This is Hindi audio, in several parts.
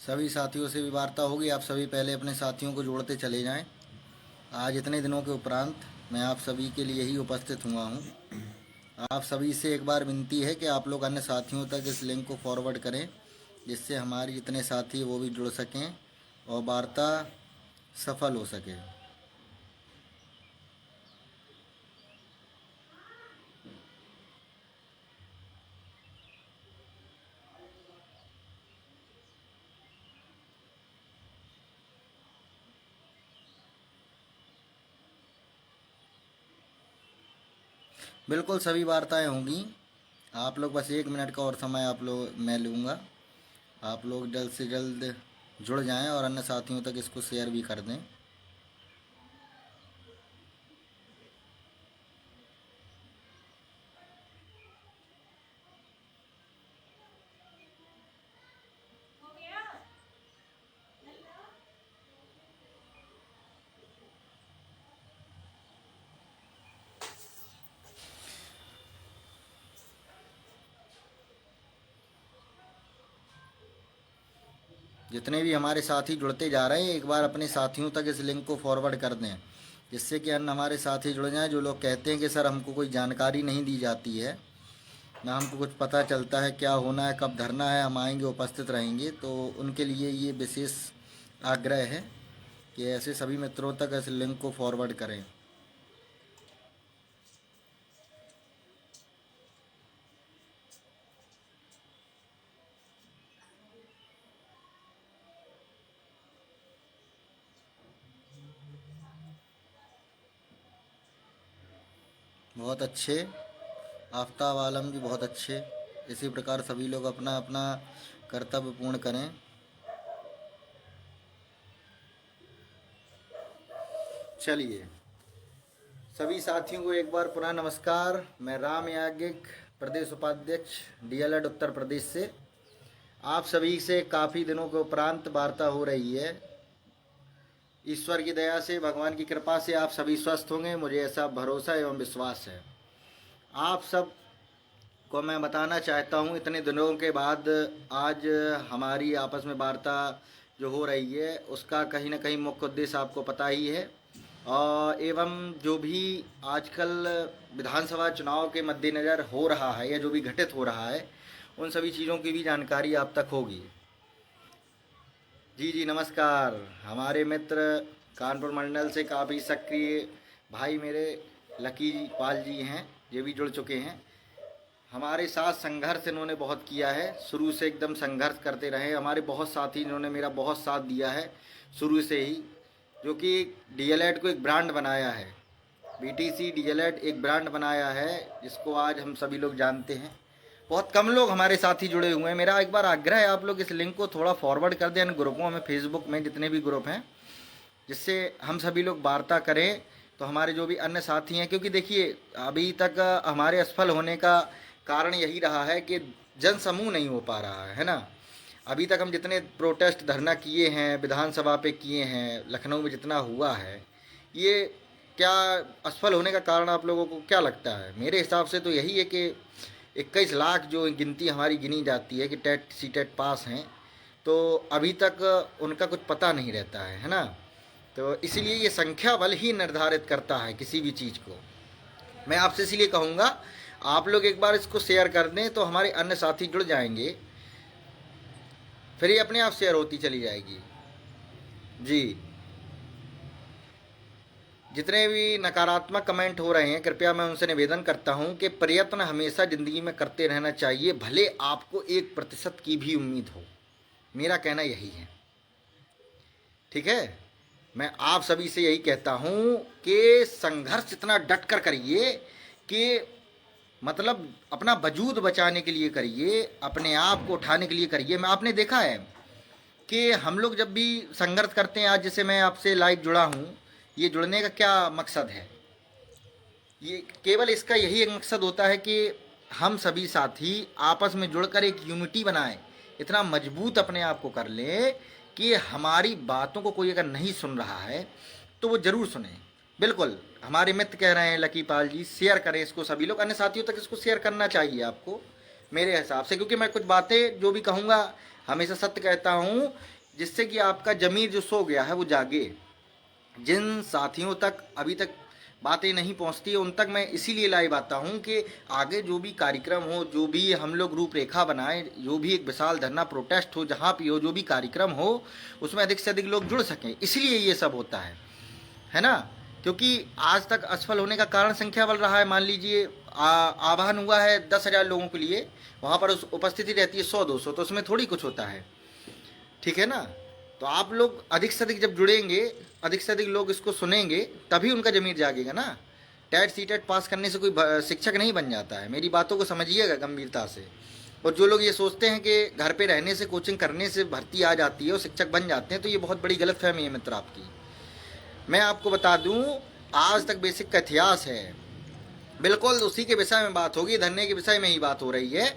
सभी साथियों से भी वार्ता होगी। आप सभी पहले अपने साथियों को जोड़ते चले जाएं। आज इतने दिनों के उपरांत मैं आप सभी के लिए ही उपस्थित हुआ हूं। आप सभी से एक बार विनती है कि आप लोग अन्य साथियों तक इस लिंक को फॉरवर्ड करें, जिससे हमारे जितने साथी हैं वो भी जुड़ सकें और वार्ता सफल हो सके। बिल्कुल सभी वार्ताएं होंगी। आप लोग बस 1 मिनट का और समय आप लोग मैं लूँगा। आप लोग जल्द से जल्द जुड़ जाएं और अन्य साथियों तक इसको शेयर भी कर दें। जितने भी हमारे साथी जुड़ते जा रहे हैं, एक बार अपने साथियों तक इस लिंक को फॉरवर्ड कर दें, जिससे कि अन्य हमारे साथी जुड़ जाएं। जो लोग कहते हैं कि सर हमको कोई जानकारी नहीं दी जाती है, ना हमको कुछ पता चलता है क्या होना है, कब धरना है, हम आएंगे उपस्थित रहेंगे, तो उनके लिए ये विशेष आग्रह है कि ऐसे सभी मित्रों तक इस लिंक को फॉरवर्ड करें। बहुत अच्छे। आफ्ताब आलम जी बहुत अच्छे। इसी प्रकार सभी लोग अपना अपना कर्तव्य पूर्ण करें। चलिए, सभी साथियों को एक बार पुनः नमस्कार। मैं राम याज्ञिक, प्रदेश उपाध्यक्ष डीएलएड उत्तर प्रदेश से। आप सभी से काफ़ी दिनों के उपरांत वार्ता हो रही है। ईश्वर की दया से, भगवान की कृपा से आप सभी स्वस्थ होंगे, मुझे ऐसा भरोसा एवं विश्वास है। आप सब को मैं बताना चाहता हूँ, इतने दिनों के बाद आज हमारी आपस में वार्ता जो हो रही है, उसका कहीं ना कहीं मुख्य उद्देश्य आपको पता ही है। और एवं जो भी आजकल विधानसभा चुनाव के मद्देनज़र हो रहा है या जो भी घटित हो रहा है, उन सभी चीज़ों की भी जानकारी आप तक होगी। जी जी नमस्कार। हमारे मित्र कानपुर मंडल से काफ़ी सक्रिय भाई मेरे लकी पाल जी हैं, ये भी जुड़ चुके हैं। हमारे साथ संघर्ष इन्होंने बहुत किया है, शुरू से एकदम संघर्ष करते रहे। हमारे बहुत साथी इन्होंने मेरा बहुत साथ दिया है शुरू से ही, जो कि डीएलएड को एक ब्रांड बनाया है। बीटीसी डीएलएड एक ब्रांड बनाया है, जिसको आज हम सभी लोग जानते हैं। बहुत कम लोग हमारे साथ ही जुड़े हुए हैं। मेरा एक बार आग्रह है, आप लोग इस लिंक को थोड़ा फॉरवर्ड कर दें इन ग्रुपों में, फेसबुक में जितने भी ग्रुप हैं, जिससे हम सभी लोग वार्ता करें। तो हमारे जो भी अन्य साथी हैं, क्योंकि देखिए अभी तक हमारे असफल होने का कारण यही रहा है कि जन समूह नहीं हो पा रहा है ना। अभी तक हम जितने प्रोटेस्ट धरना किए हैं, विधानसभा पे किए हैं, लखनऊ में जितना हुआ है, ये क्या असफल होने का कारण आप लोगों को क्या लगता है? मेरे हिसाब से तो यही है कि 21 लाख जो गिनती हमारी गिनी जाती है कि टेट सी टेट पास हैं, तो अभी तक उनका कुछ पता नहीं रहता है ना। तो इसीलिए ये संख्या बल ही निर्धारित करता है किसी भी चीज़ को। मैं आपसे इसीलिए कहूँगा, आप लोग एक बार इसको शेयर कर दें तो हमारे अन्य साथी जुड़ जाएंगे, फिर ये अपने आप शेयर होती चली जाएगी। जी, जितने भी नकारात्मक कमेंट हो रहे हैं, कृपया मैं उनसे निवेदन करता हूं कि प्रयत्न हमेशा ज़िंदगी में करते रहना चाहिए, भले आपको 1% की भी उम्मीद हो। मेरा कहना यही है, ठीक है। मैं आप सभी से यही कहता हूं कि संघर्ष इतना डट कर करिए कि मतलब अपना वजूद बचाने के लिए करिए, अपने आप को उठाने के लिए करिए। मैं आपने देखा है कि हम लोग जब भी संघर्ष करते हैं, आज जैसे मैं आपसे लाइव जुड़ा हूँ, ये जुड़ने का क्या मकसद है? ये केवल इसका यही एक मकसद होता है कि हम सभी साथी आपस में जुड़कर एक यूनिटी बनाएं, इतना मजबूत अपने आप को कर लें कि हमारी बातों को कोई अगर नहीं सुन रहा है तो वो ज़रूर सुने। बिल्कुल हमारे मित्र कह रहे हैं लकी पाल जी, शेयर करें इसको, सभी लोग अन्य साथियों तक इसको शेयर करना चाहिए आपको। मेरे हिसाब से, क्योंकि मैं कुछ बातें जो भी कहूँगा हमेशा सत्य कहता हूँ, जिससे कि आपका जमीर जो सो गया है वो जागे। जिन साथियों तक अभी तक बातें नहीं पहुंचती उन तक मैं इसीलिए लाइव आता हूं कि आगे जो भी कार्यक्रम हो, जो भी हम लोग रूपरेखा बनाएं, जो भी एक विशाल धरना प्रोटेस्ट हो, जहां भी हो, जो भी कार्यक्रम हो, उसमें अधिक से अधिक लोग जुड़ सकें, इसलिए ये सब होता है ना। क्योंकि आज तक असफल होने का कारण संख्या बल रहा है। मान लीजिए आह्वान हुआ है 10,000 लोगों के लिए, वहाँ पर उस उपस्थिति रहती है 100-200, तो उसमें थोड़ी कुछ होता है, ठीक है ना। तो आप लोग अधिक से अधिक जब जुड़ेंगे, अधिक से अधिक लोग इसको सुनेंगे, तभी उनका जमीर जागेगा ना। टेट सीटेट पास करने से कोई शिक्षक नहीं बन जाता है, मेरी बातों को समझिएगा गंभीरता से। और जो लोग ये सोचते हैं कि घर पे रहने से, कोचिंग करने से भर्ती आ जाती है और शिक्षक बन जाते हैं, तो ये बहुत बड़ी गलतफहमी है मित्र आपकी। मैं आपको बता दूं, आज तक बेसिक का इतिहास है, बिल्कुल उसी के विषय में बात होगी, धरने के विषय में ही बात हो रही है।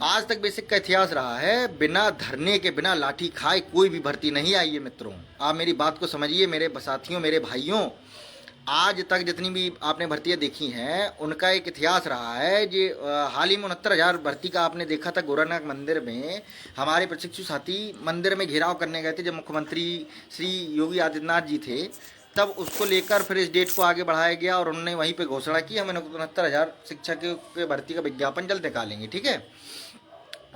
आज तक बेसिक का इतिहास रहा है, बिना धरने के, बिना लाठी खाए कोई भी भर्ती नहीं आई है मित्रों। आप मेरी बात को समझिए मेरे साथियों, मेरे भाइयों। आज तक जितनी भी आपने भर्तियां देखी हैं उनका एक इतिहास रहा है। जो हाल ही में 69,000 भर्ती का आपने देखा था गोरखनाथ मंदिर में, हमारे प्रशिक्षु साथी मंदिर में घेराव करने गए थे जब मुख्यमंत्री श्री योगी आदित्यनाथ जी थे, तब उसको लेकर फिर इस डेट को आगे बढ़ाया गया और उन्होंने वहीं पे घोषणा की हमें 69,000 शिक्षक के भर्ती का विज्ञापन जल्द निकालेंगे, ठीक है।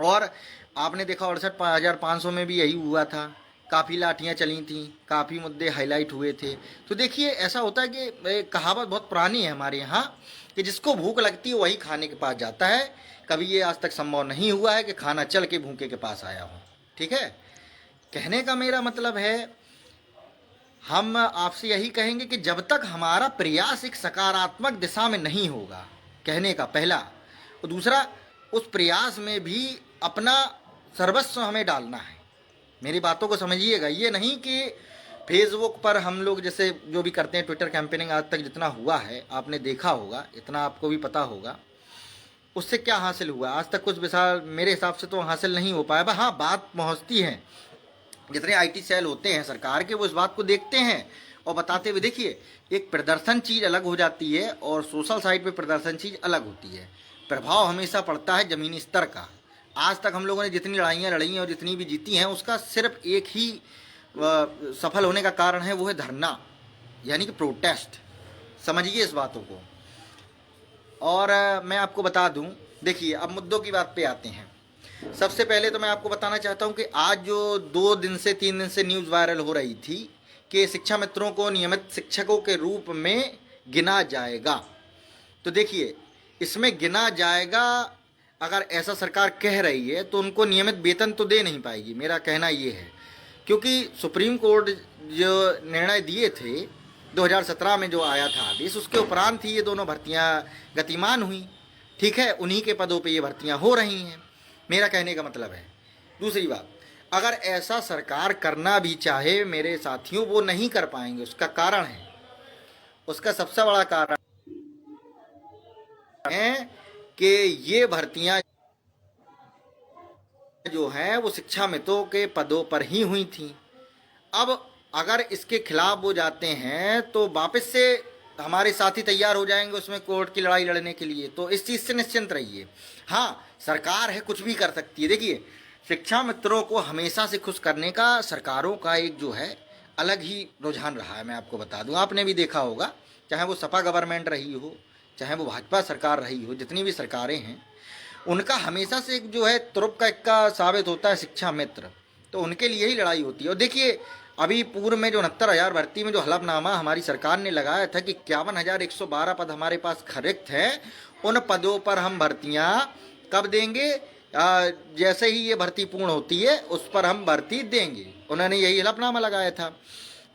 और आपने देखा 68,500 में भी यही हुआ था, काफ़ी लाठियाँ चली थी, काफ़ी मुद्दे हाईलाइट हुए थे। तो देखिए ऐसा होता है कि कहावत बहुत पुरानी है हमारे यहाँ कि जिसको भूख लगती है वही खाने के पास जाता है। कभी ये आज तक संभव नहीं हुआ है कि खाना चल के भूखे के पास आया हो, ठीक है। कहने का मेरा मतलब है, हम आपसे यही कहेंगे कि जब तक हमारा प्रयास एक सकारात्मक दिशा में नहीं होगा, कहने का पहला, और दूसरा उस प्रयास में भी अपना सर्वस्व हमें डालना है। मेरी बातों को समझिएगा, ये नहीं कि फेसबुक पर हम लोग जैसे जो भी करते हैं, ट्विटर कैंपेनिंग आज तक जितना हुआ है आपने देखा होगा, इतना आपको भी पता होगा, उससे क्या हासिल हुआ। आज तक कुछ विशाल मेरे हिसाब से तो हासिल नहीं हो पाया। हाँ, बात पहुँचती है, जितने IT सेल होते हैं सरकार के वो इस बात को देखते हैं और बताते हुए, देखिए एक प्रदर्शन चीज़ अलग हो जाती है और सोशल साइट पे प्रदर्शन चीज़ अलग होती है। प्रभाव हमेशा पड़ता है ज़मीनी स्तर का। आज तक हम लोगों ने जितनी लड़ाइयाँ लड़ी हैं और जितनी भी जीती हैं, उसका सिर्फ एक ही सफल होने का कारण है, वो है धरना, यानी कि प्रोटेस्ट। समझिए इस बातों को। और मैं आपको बता दूं, देखिए अब मुद्दों की बात पे आते हैं। सबसे पहले तो मैं आपको बताना चाहता हूं कि आज जो 2 दिन से 3 दिन से न्यूज़ वायरल हो रही थी कि शिक्षा मित्रों को नियमित शिक्षकों के रूप में गिना जाएगा, तो देखिए इसमें गिना जाएगा, अगर ऐसा सरकार कह रही है तो उनको नियमित वेतन तो दे नहीं पाएगी, मेरा कहना ये है। क्योंकि सुप्रीम कोर्ट जो निर्णय दिए थे 2017 में जो आया था आदेश, उसके उपरांत ही ये दोनों भर्तियां गतिमान हुई, ठीक है। उन्हीं के पदों पे ये भर्तियां हो रही हैं, मेरा कहने का मतलब है। दूसरी बात, अगर ऐसा सरकार करना भी चाहे मेरे साथियों, वो नहीं कर पाएंगे। उसका कारण है, उसका सबसे बड़ा कारण है कि ये भर्तियां जो हैं वो शिक्षा मित्रों के पदों पर ही हुई थी। अब अगर इसके खिलाफ वो जाते हैं तो वापस से हमारे साथी तैयार हो जाएंगे उसमें कोर्ट की लड़ाई लड़ने के लिए, तो इस चीज़ से निश्चिंत रहिए। हाँ, सरकार है, कुछ भी कर सकती है। देखिए शिक्षा मित्रों को हमेशा से खुश करने का सरकारों का एक जो है अलग ही रुझान रहा है। मैं आपको बता दूं, आपने भी देखा होगा, चाहे वो सपा गवर्नमेंट रही हो, चाहे वो भाजपा सरकार रही हो, जितनी भी सरकारें हैं उनका हमेशा से एक जो है तुरुप का इक्का साबित होता है शिक्षा मित्र, तो उनके लिए ही लड़ाई होती है। और देखिए अभी पूर्व में जो 69,000 भर्ती में जो हलफनामा हमारी सरकार ने लगाया था कि 51,112 पद हमारे पास रिक्त हैं, उन पदों पर हम भर्तियां कब देंगे, जैसे ही ये भर्ती पूर्ण होती है उस पर हम भर्ती देंगे, उन्होंने यही हलफनामा लगाया था।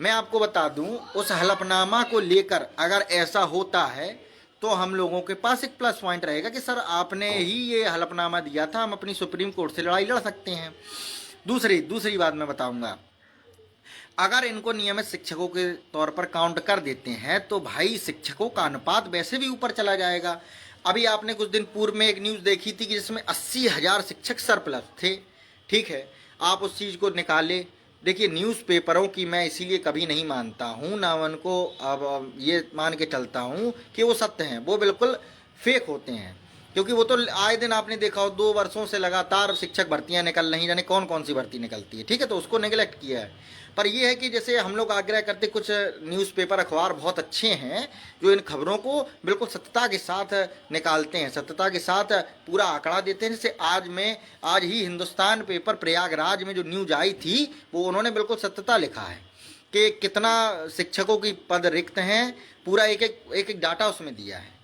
मैं आपको बता दूं, उस हलफनामा को लेकर अगर ऐसा होता है तो हम लोगों के पास एक प्लस पॉइंट रहेगा कि सर आपने ही ये हलफनामा दिया था, हम अपनी सुप्रीम कोर्ट से लड़ाई लड़ सकते हैं। दूसरी बात मैं बताऊंगा, अगर इनको नियमित शिक्षकों के तौर पर काउंट कर देते हैं तो भाई शिक्षकों का अनुपात वैसे भी ऊपर चला जाएगा। अभी आपने कुछ दिन पूर्व में एक न्यूज़ देखी थी कि जिसमें 80,000 शिक्षक सरप्लस थे, ठीक है। आप उस चीज़ को निकाले, देखिए न्यूज़पेपरों की मैं इसीलिए कभी नहीं मानता हूँ, ना उनको अब ये मान के चलता हूँ कि वो सत्य हैं, वो बिल्कुल फेक होते हैं। क्योंकि वो तो आए दिन आपने देखा हो 2 वर्षों से लगातार शिक्षक भर्तियां निकल रही, जाने कौन कौन सी भर्ती निकलती है, ठीक है, तो उसको नेगलेक्ट किया है। पर ये है कि जैसे हम लोग आग्रह करते, कुछ न्यूज़पेपर अखबार बहुत अच्छे हैं जो इन खबरों को बिल्कुल सत्यता के साथ निकालते हैं, सत्यता के साथ पूरा आंकड़ा देते हैं। जैसे आज ही हिंदुस्तान पेपर प्रयागराज में जो न्यूज आई थी, वो उन्होंने बिल्कुल सत्यता लिखा है कि कितना शिक्षकों की पद रिक्त हैं, पूरा एक एक डाटा उसमें दिया है।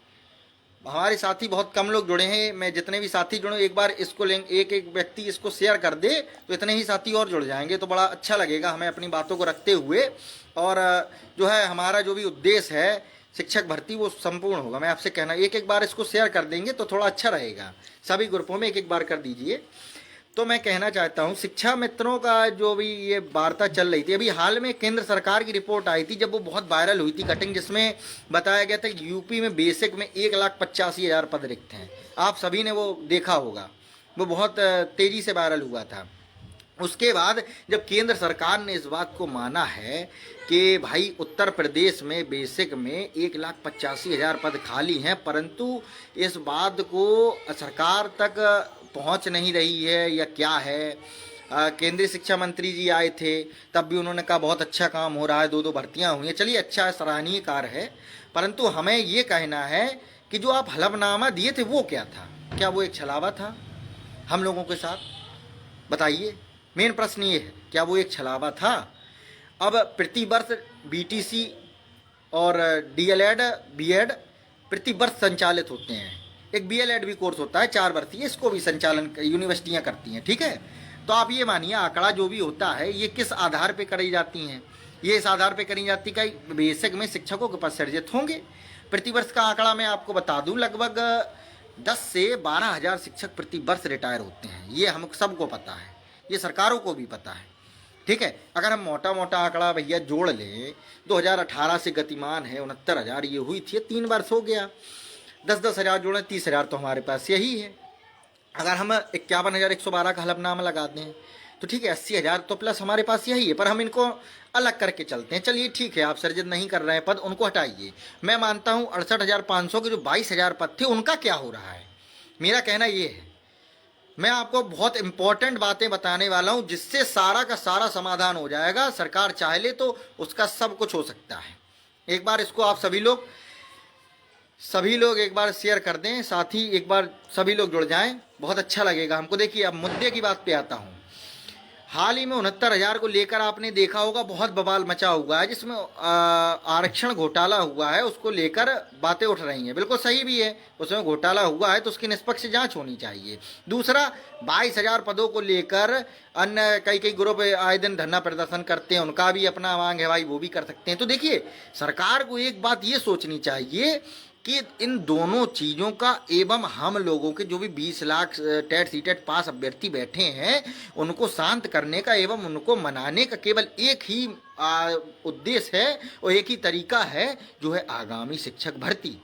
हमारे साथी बहुत कम लोग जुड़े हैं, मैं जितने भी साथी जुड़े एक बार इसको एक एक व्यक्ति इसको शेयर कर दे तो इतने ही साथी और जुड़ जाएंगे, तो बड़ा अच्छा लगेगा हमें अपनी बातों को रखते हुए। और जो है हमारा जो भी उद्देश्य है शिक्षक भर्ती वो संपूर्ण होगा। मैं आपसे कहना, एक एक बार इसको शेयर कर देंगे तो थोड़ा अच्छा रहेगा, सभी ग्रुपों में एक एक बार कर दीजिए। तो मैं कहना चाहता हूँ, शिक्षा मित्रों का जो भी ये वार्ता चल रही थी, अभी हाल में केंद्र सरकार की रिपोर्ट आई थी जब वो बहुत वायरल हुई थी कटिंग, जिसमें बताया गया था कि यूपी में बेसिक में 1,85,000 पद रिक्त हैं। आप सभी ने वो देखा होगा, वो बहुत तेज़ी से वायरल हुआ था। उसके बाद जब केंद्र सरकार ने इस बात को माना है कि भाई उत्तर प्रदेश में बेसिक में 1,85,000 पद खाली हैं, परंतु इस बात को सरकार तक पहुंच नहीं रही है या क्या है। केंद्रीय शिक्षा मंत्री जी आए थे, तब भी उन्होंने कहा बहुत अच्छा काम हो रहा है, 2 भर्तियां हुई हैं, चलिए अच्छा है, सराहनीय कार्य है। परंतु हमें ये कहना है कि जो आप हलफनामा दिए थे वो क्या था? क्या वो एक छलावा था हम लोगों के साथ? बताइए, मेन प्रश्न ये है, क्या वो एक छलावा था? अब प्रतिवर्ष बीटीसी और डीएलएड बीएड प्रतिवर्ष संचालित होते हैं। एक बीएलएड भी कोर्स होता है 4 वर्षीय, इसको भी संचालन यूनिवर्सिटियां करती हैं, ठीक है। तो आप ये मानिए आंकड़ा जो भी होता है ये किस आधार पे करी जाती हैं? ये इस आधार पे करी जाती है कि बेसिक में शिक्षकों के पद सृजित होंगे। प्रतिवर्ष का आंकड़ा मैं आपको बता दूं, लगभग 10 से 12,000 शिक्षक प्रतिवर्ष रिटायर होते हैं। ये हम सबको पता है, ये सरकारों को भी पता है, ठीक है। अगर हम मोटा मोटा आंकड़ा भैया जोड़ लें, 2018 से गतिमान है 69,000 ये हुई थी, 3 वर्ष हो गया, 10-10 हज़ार जोड़ें 30,000 तो हमारे पास यही है। अगर हम 51,112 का हलफनामा लगाते हैं तो ठीक है, 80,000 तो प्लस हमारे पास यही है। पर हम इनको अलग करके चलते हैं, चलिए ठीक है, आप सृजित नहीं कर रहे हैं पद, उनको हटाइए। मैं मानता हूँ 68,500 के जो 22,000 पद थे उनका क्या हो रहा है? मेरा कहना ये है, मैं आपको बहुत इंपॉर्टेंट बातें बताने वाला हूँ जिससे सारा का सारा समाधान हो जाएगा। सरकार चाहे ले तो उसका सब कुछ हो सकता है। एक बार इसको आप सभी लोग एक बार शेयर कर दें, साथ ही एक बार सभी लोग जुड़ जाएं, बहुत अच्छा लगेगा हमको। देखिए, अब मुद्दे की बात पे आता हूँ। हाल ही में 69,000 को लेकर आपने देखा होगा बहुत बवाल मचा हुआ है, जिसमें आरक्षण घोटाला हुआ है, उसको लेकर बातें उठ रही हैं। बिल्कुल सही भी है, उसमें घोटाला हुआ है तो उसकी निष्पक्ष जांच होनी चाहिए। दूसरा, 22,000 पदों को लेकर अन्य कई ग्रुप आए दिन धरना प्रदर्शन करते हैं, उनका भी अपना मांग है भाई, वो भी कर सकते हैं। तो देखिए, सरकार को एक बात ये सोचनी चाहिए कि इन दोनों चीज़ों का एवं हम लोगों के जो भी 20 लाख टेट सीटेट पास अभ्यर्थी बैठे हैं उनको शांत करने का एवं उनको मनाने का केवल एक ही उद्देश्य है और एक ही तरीका है, जो है आगामी शिक्षक भर्ती।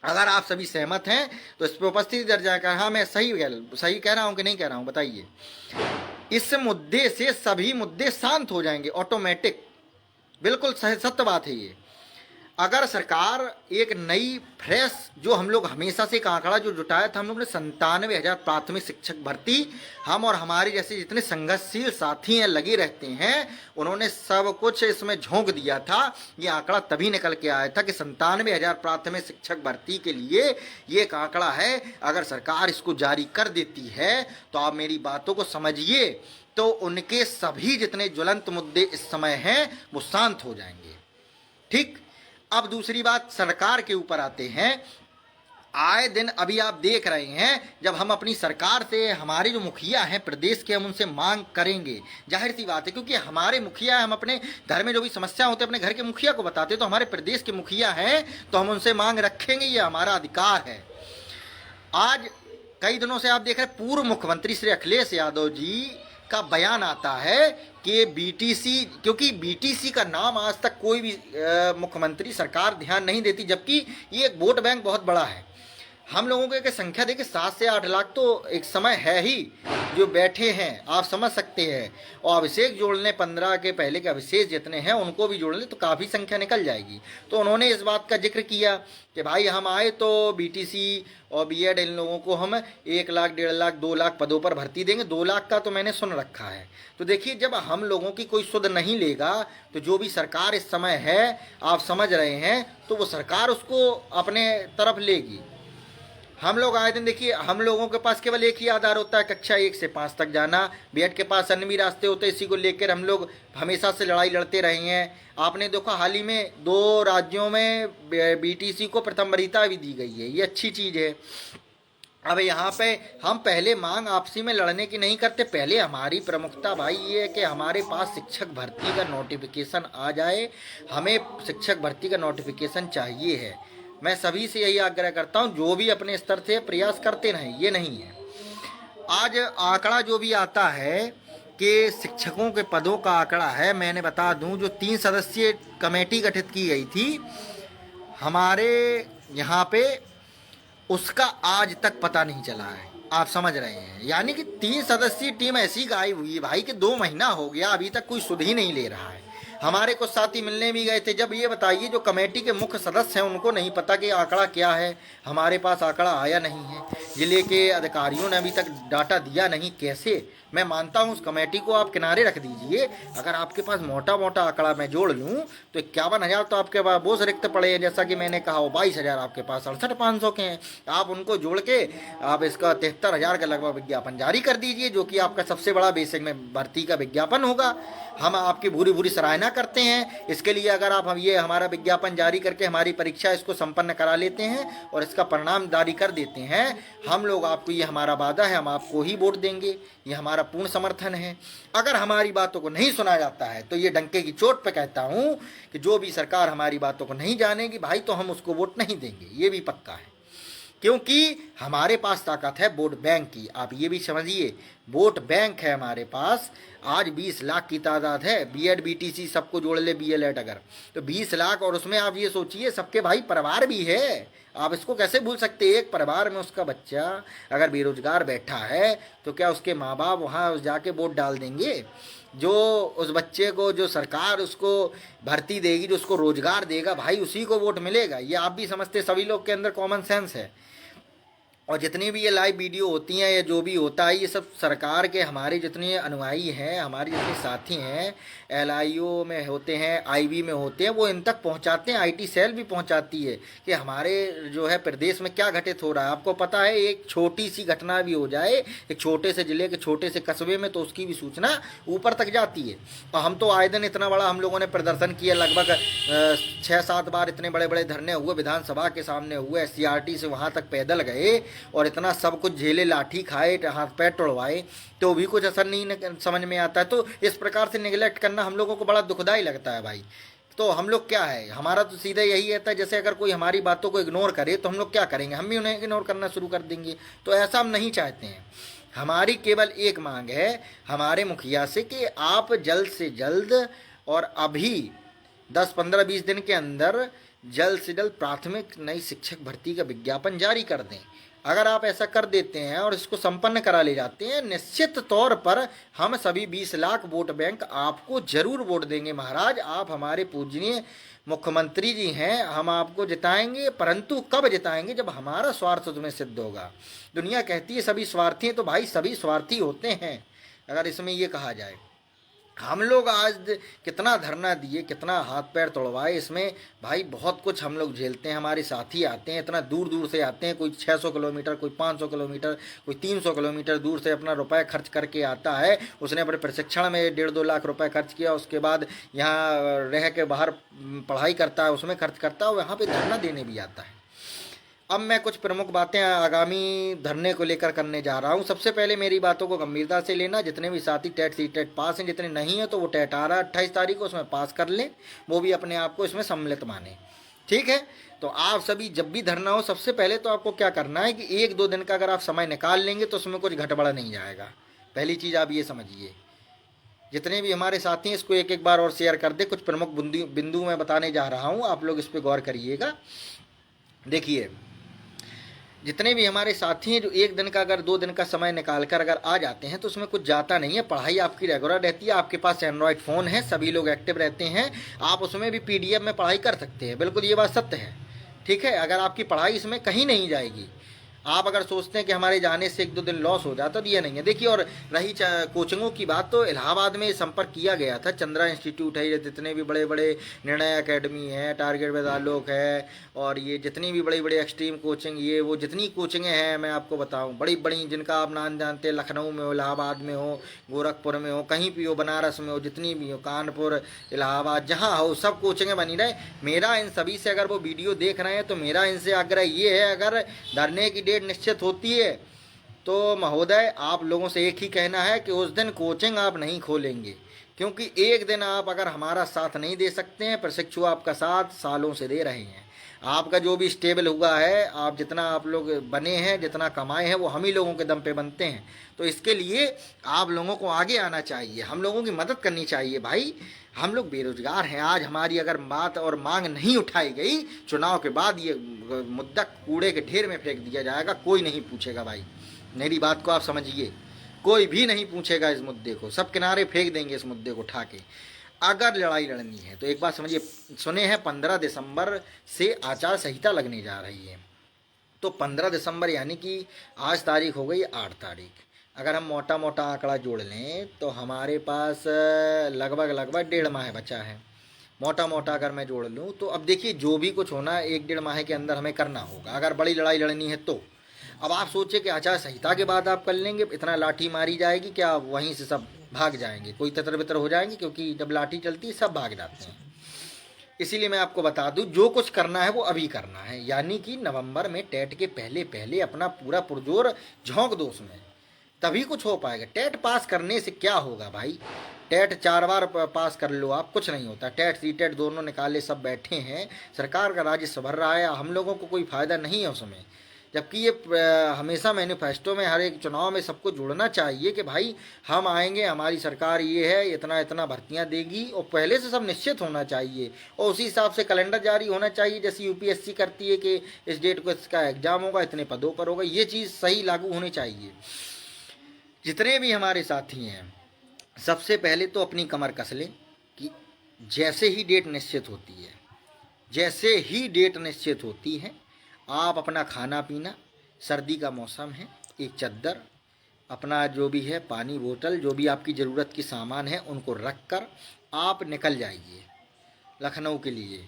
अगर आप सभी सहमत हैं तो इस पर उपस्थिति दर्ज जाएगा। हाँ, मैं सही कह रहा हूँ कि नहीं कह रहा हूँ, बताइए। इस मुद्दे से सभी मुद्दे शांत हो जाएंगे ऑटोमेटिक, बिल्कुल सत्य बात है ये। अगर सरकार एक नई फ्रेश, जो हम लोग हमेशा से एक आंकड़ा जो जुटाया था, हम लोग ने 97,000 प्राथमिक शिक्षक भर्ती, हम और हमारे जैसे जितने संघर्षशील साथी हैं लगे रहते हैं, उन्होंने सब कुछ इसमें झोंक दिया था। ये आंकड़ा तभी निकल के आया था कि 97,000 प्राथमिक शिक्षक भर्ती के लिए ये एक आंकड़ा है। अगर सरकार इसको जारी कर देती है तो आप मेरी बातों को समझिए, तो उनके सभी जितने ज्वलंत मुद्दे इस समय हैं वो शांत हो जाएंगे, ठीक। अब दूसरी बात, सरकार के ऊपर आते हैं। आए दिन अभी आप देख रहे हैं, जब हम अपनी सरकार से, हमारे जो मुखिया हैं प्रदेश के, हम उनसे मांग करेंगे, जाहिर सी बात है, क्योंकि हमारे मुखिया, हम अपने घर में जो भी समस्या होती है अपने घर के मुखिया को बताते हैं, तो हमारे प्रदेश के मुखिया हैं तो हम उनसे मांग रखेंगे, ये हमारा अधिकार है। आज कई दिनों से आप देख रहे हैं, पूर्व मुख्यमंत्री श्री अखिलेश यादव जी का बयान आता है कि बीटीसी, क्योंकि बीटीसी का नाम आज तक कोई भी मुख्यमंत्री सरकार ध्यान नहीं देती, जबकि ये एक वोट बैंक बहुत बड़ा है। हम लोगों की संख्या देखिए 7 से 8 लाख तो एक समय है ही, जो बैठे हैं आप समझ सकते हैं, और अभिषेक जोड़ लें 15 के पहले के अभिषेक जितने हैं उनको भी जोड़ लें तो काफ़ी संख्या निकल जाएगी। तो उन्होंने इस बात का जिक्र किया कि भाई हम आए तो बीटीसी और बीएड इन लोगों को हम 1 लाख 1.5 लाख 2 लाख पदों पर भर्ती देंगे। 2 लाख का तो मैंने सुन रखा है। तो देखिए, जब हम लोगों की कोई सुध नहीं लेगा तो जो भी सरकार इस समय है आप समझ रहे हैं, तो वो सरकार उसको अपने तरफ लेगी। हम लोग आए दिन देखिए, हम लोगों के पास केवल एक ही आधार होता है, कक्षा 1 से 5 तक जाना। बीएड के पास अन्य भी रास्ते होते हैं, इसी को लेकर हम लोग हमेशा से लड़ाई लड़ते रहे हैं। आपने देखा हाल ही में 2 राज्यों में बीटीसी को प्रथम वरीयता भी दी गई है, ये अच्छी चीज़ है। अब यहाँ पे हम पहले मांग आपसी में लड़ने की नहीं करते, पहले हमारी प्रमुखता भाई ये है कि हमारे पास शिक्षक भर्ती का नोटिफिकेशन आ जाए। हमें शिक्षक भर्ती का नोटिफिकेशन चाहिए है। मैं सभी से यही आग्रह करता हूँ, जो भी अपने स्तर से प्रयास करते रहें, ये नहीं है। आज आंकड़ा जो भी आता है कि शिक्षकों के पदों का आंकड़ा है, मैंने बता दूं, जो 3 सदस्यीय कमेटी गठित की गई थी हमारे यहाँ पे, उसका आज तक पता नहीं चला है। आप समझ रहे हैं, यानी कि 3 सदस्यीय टीम ऐसी गायब हुई भाई कि 2 महीना हो गया, अभी तक कोई सुध ही नहीं ले रहा है। हमारे कुछ साथी मिलने भी गए थे। जब ये बताइए, जो कमेटी के मुख्य सदस्य हैं उनको नहीं पता कि आंकड़ा क्या है, हमारे पास आंकड़ा आया नहीं है, जिले के अधिकारियों ने अभी तक डाटा दिया नहीं। कैसे? मैं मानता हूँ उस कमेटी को आप किनारे रख दीजिए। अगर आपके पास मोटा मोटा आंकड़ा मैं जोड़ लूँ तो 51,000 तो आपके पास बोझ रिक्त पड़े हैं, जैसा कि मैंने कहा। वो 22,000 आपके पास 68,500 के हैं। आप उनको जोड़ के आप इसका 73,000 का लगभग विज्ञापन जारी कर दीजिए, जो कि आपका सबसे बड़ा बेसिक में भर्ती का विज्ञापन होगा। हम आपकी भूरी भूरी सराहना करते हैं इसके लिए। अगर आप हम ये हमारा विज्ञापन जारी करके हमारी परीक्षा इसको संपन्न करा लेते हैं और इसका परिणाम जारी कर देते हैं, हम लोग आपको, ये हमारा वादा है, हम आपको ही वोट देंगे, ये हमारा पूर्ण समर्थन है। अगर हमारी बातों को नहीं सुना जाता है तो ये डंके की चोट पे कहता हूँ कि जो भी सरकार हमारी बातों को नहीं जानेगी भाई, तो हम उसको वोट नहीं देंगे, ये भी पक्का है। क्योंकि हमारे पास ताकत है वोट बैंक की। आप ये भी समझिए, वोट बैंक है हमारे पास। आज 20 लाख की तादाद है, बीएड बीटीसी सबको जोड़ ले, बीएलएड अगर, तो 20 लाख। और उसमें आप ये सोचिए सबके भाई परिवार भी है। आप इसको कैसे भूल सकते? एक परिवार में उसका बच्चा अगर बेरोजगार बैठा है तो क्या उसके माँ बाप वहाँ जाके वोट डाल देंगे? जो उस बच्चे को, जो सरकार उसको भर्ती देगी, जो उसको रोजगार देगा, भाई उसी को वोट मिलेगा। ये आप भी समझते, सभी लोग के अंदर कॉमन सेंस है। और जितनी भी ये लाइव वीडियो होती हैं या जो भी होता है, ये सब सरकार के हमारे जितने अनुयायी हैं, हमारे जितने साथी हैं, एलआईओ में होते हैं, आईबी में होते हैं, वो इन तक पहुंचाते हैं। आईटी सेल भी पहुंचाती है कि हमारे जो है प्रदेश में क्या घटित हो रहा है। आपको पता है, एक छोटी सी घटना भी हो जाए एक छोटे से जिले के छोटे से कस्बे में, तो उसकी भी सूचना ऊपर तक जाती है। और हम तो आए दिन इतना बड़ा हम लोगों ने प्रदर्शन किया, लगभग 6-7 बार इतने बड़े बड़े धरने हुए, विधानसभा के सामने हुए, SCRT से वहाँ तक पैदल गए और इतना सब कुछ झेले, लाठी खाए, हाथ पैर टुड़वाए, तो भी कुछ असर नहीं समझ में आता है। तो इस प्रकार से निगलेक्ट करना हम लोगों को बड़ा दुखदाई लगता है भाई। तो हम लोग क्या है, हमारा तो सीधा यही रहता है, जैसे अगर कोई हमारी बातों को इग्नोर करे तो हम लोग क्या करेंगे, हम भी उन्हें इग्नोर करना शुरू कर देंगे। तो ऐसा हम नहीं चाहते हैं। हमारी केवल एक मांग है हमारे मुखिया से कि आप जल्द से जल्द और अभी 10-15-20 दिन के अंदर जल्द से जल्द प्राथमिक नई शिक्षक भर्ती का विज्ञापन जारी कर दें। अगर आप ऐसा कर देते हैं और इसको संपन्न करा ले जाते हैं, निश्चित तौर पर हम सभी 20 लाख वोट बैंक आपको जरूर वोट देंगे। महाराज, आप हमारे पूजनीय मुख्यमंत्री जी हैं, हम आपको जिताएंगे। परंतु कब जिताएंगे? जब हमारा स्वार्थ तुम्हें सिद्ध होगा। दुनिया कहती है सभी स्वार्थी हैं, तो भाई सभी स्वार्थी होते हैं अगर इसमें ये कहा जाए। हम लोग आज कितना धरना दिए, कितना हाथ पैर तोड़वाए, इसमें भाई बहुत कुछ हम लोग झेलते हैं। हमारे साथी आते हैं, इतना दूर दूर से आते हैं, कोई 600 किलोमीटर, कोई 500 किलोमीटर, कोई 300 किलोमीटर दूर से अपना रुपए खर्च करके आता है। उसने अपने प्रशिक्षण में 1.5-2 लाख रुपए खर्च किया, उसके बाद यहाँ रह के बाहर पढ़ाई करता है, उसमें खर्च करता है, और यहाँ पर धरना देने भी आता है। अब मैं कुछ प्रमुख बातें आगामी धरने को लेकर करने जा रहा हूं। सबसे पहले मेरी बातों को गंभीरता से लेना। जितने भी साथी टेट सीटेट पास हैं, जितने नहीं हैं तो वो टेट आ रहा है 28 तारीख को, उसमें पास कर लें, वो भी अपने आप को इसमें सम्मिलित माने। ठीक है? तो आप सभी जब भी धरना हो, सबसे पहले तो आपको क्या करना है कि 1-2 दिन का अगर आप समय निकाल लेंगे तो उसमें कुछ घटबड़ा नहीं जाएगा। पहली चीज़ आप ये समझिए। जितने भी हमारे साथी हैं, इसको एक बार और शेयर कर दे। कुछ प्रमुख बिंदु मैं बताने जा रहा हूँ, आप लोग इस पर गौर करिएगा। देखिए, जितने भी हमारे साथी हैं जो एक दिन का अगर 2 दिन का समय निकाल कर अगर आ जाते हैं तो उसमें कुछ जाता नहीं है, पढ़ाई आपकी रेगुलर रहती है। आपके पास एंड्रॉयड फ़ोन है, सभी लोग एक्टिव रहते हैं, आप उसमें भी PDF में पढ़ाई कर सकते हैं। बिल्कुल ये बात सत्य है, ठीक है। अगर आपकी पढ़ाई इसमें कहीं नहीं जाएगी। आप अगर सोचते हैं कि हमारे जाने से 1-2 दिन लॉस हो जाता तो ये नहीं है। देखिए, और रही कोचिंगों की बात, तो इलाहाबाद में संपर्क किया गया था। चंद्रा इंस्टीट्यूट है, ये जितने भी बड़े बड़े निर्णय एकेडमी है, टारगेट वेदालोक है, और ये जितनी भी बड़ी बड़ी एक्सट्रीम कोचिंग, ये वो जितनी कोचिंगें हैं मैं आपको बताऊं, बड़ी बड़ी जिनका आप नाम जानते हैं, लखनऊ में हो, इलाहाबाद में हो, गोरखपुर में हो, कहीं भी हो, बनारस में हो, जितनी भी हो, कानपुर, इलाहाबाद, जहाँ हो, सब कोचिंगें बनी रहे। मेरा इन सभी से, अगर वो वीडियो देख रहे हैं तो मेरा इनसे आग्रह ये है, अगर धरने की डेट निश्चित होती है तो महोदय आप लोगों से एक ही कहना है कि उस दिन कोचिंग आप नहीं खोलेंगे, क्योंकि एक दिन आप अगर हमारा साथ नहीं दे सकते हैं, प्रशिक्षु आपका साथ सालों से दे रहे हैं। आपका जो भी स्टेबल हुआ है, आप जितना आप लोग बने हैं, जितना कमाए हैं, वो हम ही लोगों के दम पे बनते हैं। तो इसके लिए आप लोगों को आगे आना चाहिए, हम लोगों की मदद करनी चाहिए। भाई हम लोग बेरोजगार हैं। आज हमारी अगर बात और मांग नहीं उठाई गई, चुनाव के बाद ये मुद्दा कूड़े के ढेर में फेंक दिया जाएगा, कोई नहीं पूछेगा। भाई मेरी बात को आप समझिए, कोई भी नहीं पूछेगा इस मुद्दे को, सब किनारे फेंक देंगे इस मुद्दे को उठा के। अगर लड़ाई लड़नी है तो एक बात समझिए, सुने हैं 15 दिसंबर से आचार संहिता लगने जा रही है। तो 15 दिसंबर यानी कि आज तारीख हो गई 8 तारीख, अगर हम मोटा मोटा आंकड़ा जोड़ लें तो हमारे पास लगभग 1.5 माह बचा है। मोटा मोटा अगर मैं जोड़ लूँ तो अब देखिए, जो भी कुछ होना 1-1.5 माह के अंदर हमें करना होगा, अगर बड़ी लड़ाई लड़नी है तो। अब आप सोचिए कि आचार संहिता के बाद आप कर लेंगे, इतना लाठी मारी जाएगी कि आप वहीं से सब भाग जाएंगे, कोई ततर बितर हो जाएंगे, क्योंकि जब लाठी चलती है सब भाग जाते हैं। इसीलिए मैं आपको बता दूं, जो कुछ करना है वो अभी करना है, यानी कि नवंबर में टेट के पहले पहले अपना पूरा पुरजोर झोंक दो उसमें, तभी कुछ हो पाएगा। टेट पास करने से क्या होगा भाई? टेट 4 बार पास कर लो आप, कुछ नहीं होता। टेट सीटेट दोनों निकाले, सब बैठे हैं, सरकार का राजस्व भर रहा है, हम लोगों को कोई फ़ायदा नहीं है उसमें। जबकि ये हमेशा मैनिफेस्टो में, हर एक चुनाव में सबको जुड़ना चाहिए कि भाई हम आएंगे, हमारी सरकार ये है, इतना इतना भर्तियां देगी, और पहले से सब निश्चित होना चाहिए, और उसी हिसाब से कैलेंडर जारी होना चाहिए। जैसे यूपीएससी करती है कि इस डेट को इसका एग्जाम होगा, इतने पदों पर होगा, ये चीज़ सही लागू होनी चाहिए। जितने भी हमारे साथी हैं, सबसे पहले तो अपनी कमर कस लें कि जैसे ही डेट निश्चित होती है, जैसे ही डेट निश्चित होती है, आप अपना खाना पीना, सर्दी का मौसम है, एक चद्दर, अपना जो भी है पानी बोतल, जो भी आपकी ज़रूरत की सामान है, उनको रख कर आप निकल जाइए लखनऊ के लिए।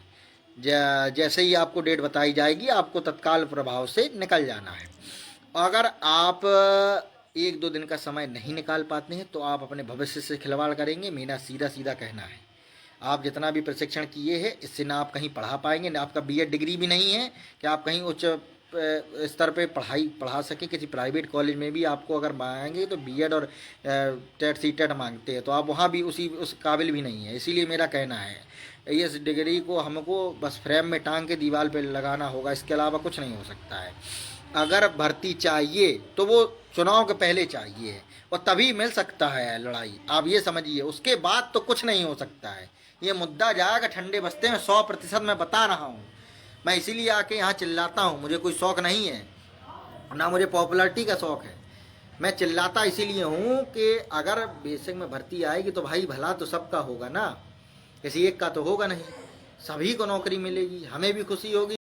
जैसे ही आपको डेट बताई जाएगी, आपको तत्काल प्रभाव से निकल जाना है। अगर आप 1-2 दिन का समय नहीं निकाल पाते हैं तो आप अपने भविष्य से खिलवाड़ करेंगे, मेरा सीधा सीधा कहना है। आप जितना भी प्रशिक्षण किए हैं, इससे ना आप कहीं पढ़ा पाएंगे, ना आपका बीएड डिग्री भी नहीं है कि आप कहीं उच्च स्तर पे पढ़ा सके। किसी प्राइवेट कॉलेज में भी आपको अगर मांगेंगे तो बीएड और टेट सीटेट मांगते हैं, तो आप वहाँ भी उस काबिल भी नहीं है। इसीलिए मेरा कहना है, इस डिग्री को हमको बस फ्रेम में टांग के दीवार पे लगाना होगा, इसके अलावा कुछ नहीं हो सकता है। अगर भर्ती चाहिए तो वो चुनाव के पहले चाहिए, और तभी मिल सकता है लड़ाई, आप ये समझिए। उसके बाद तो कुछ नहीं हो सकता है। ये मुद्दा जाएगा ठंडे बस्ते में 100%, मैं बता रहा हूँ। मैं इसीलिए आके यहाँ चिल्लाता हूँ, मुझे कोई शौक़ नहीं है, ना मुझे पॉपुलैरिटी का शौक़ है। मैं चिल्लाता इसीलिए हूँ कि अगर बेसिक में भर्ती आएगी तो भाई भला तो सबका होगा ना, किसी एक का तो होगा नहीं, सभी को नौकरी मिलेगी, हमें भी खुशी होगी।